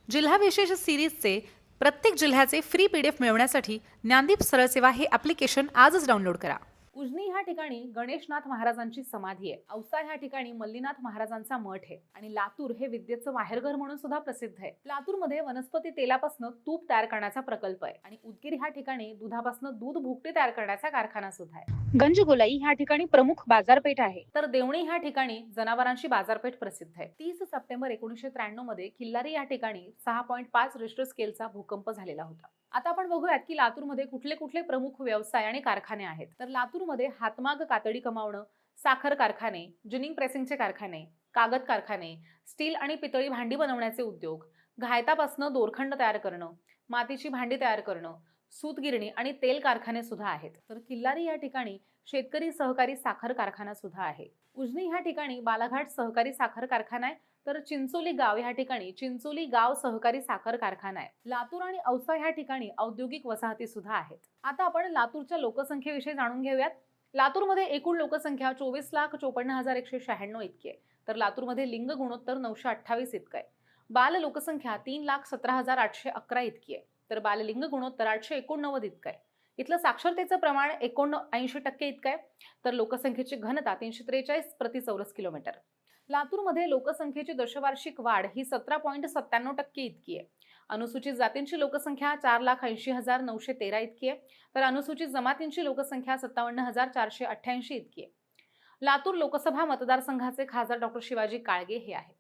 जिल्हा विशेष सिरीजचे प्रत्येक जिल्ह्याचे फ्री पीडीएफ मिळवण्यासाठी ज्ञानदीप सरळ सेवा हे ॲप्लिकेशन आजच डाउनलोड करा. उजनी ह्या ठिकाणी गणेशनाथ महाराजांची समाधी आहे. औसा ह्या ठिकाणी मल्लीनाथ महाराजांचा मठ आहे आणि लातूर हे विद्येचं माहेरघर म्हणून सुद्धा प्रसिद्ध आहे. लातूरमध्ये वनस्पती तेलापासून तूप तयार करण्याचा प्रकल्प आहे आणि उदगीर ह्या ठिकाणी दुधापासून दूध भुकटी तयार करण्याचा कारखाना सुद्धा आहे. गंजगोलाई ह्या ठिकाणी प्रमुख बाजारपेठ आहे, तर देवणी ह्या ठिकाणी जनावरांची बाजारपेठ प्रसिद्ध आहे. 30 सप्टेंबर 1993 मध्ये किल्लारी या ठिकाणी 6.5 रिश्टर स्केलचा भूकंप झालेला होता. आता आपण बघूयात की लातूरमध्ये कुठले कुठले प्रमुख व्यवसाय आणि कारखाने आहेत. तर लातूरमध्ये हातमाग कातडी कमावणं, साखर कारखाने, जिनिंग प्रेसिंगचे कारखाने, कागद कारखाने, स्टील आणि पितळी भांडी बनवण्याचे उद्योग, घायतापासून दोरखंड तयार करणं, मातीची भांडी तयार करणं, सूतगिरणी आणि तेल कारखाने सुद्धा आहेत. तर किल्लारी या ठिकाणी शेतकरी सहकारी साखर कारखाना सुद्धा आहे. उजनी ह्या ठिकाणी बालाघाट सहकारी साखर कारखाना आहे, तर चिंचोली गाव ह्या ठिकाणी चिंचोली गाव सहकारी साखर कारखाना आहे. लातूर आणि औसा ह्या ठिकाणी औद्योगिक वसाहती सुद्धा आहेत. आता आपण लातूरच्या लोकसंख्येविषयी जाणून घेऊयात. लातूरमध्ये एकूण लोकसंख्या 24,54,196 इतकी आहे. तर लातूरमध्ये लिंग गुणोत्तर 928 इतकं आहे. बाल लोकसंख्या 3,17,811 इतकी आहे. तर बाललिंग गुणोत्तर 889 इतकं आहे. इथलं साक्षरतेचं प्रमाण 79% इतकं आहे. तर लोकसंख्येची घनता 343 प्रति चौरस किलोमीटर. लातूरमध्ये लोकसंख्येची दशवार्षिक वाढ ही 17.97% इतकी आहे. अनुसूचित जातींची लोकसंख्या 4,80,913 इतकी आहे. तर अनुसूचित जमातींची लोकसंख्या 57,488 इतकी आहे. लातूर लोकसभा मतदारसंघाचे खासदार डॉक्टर शिवाजी काळगे हे आहेत.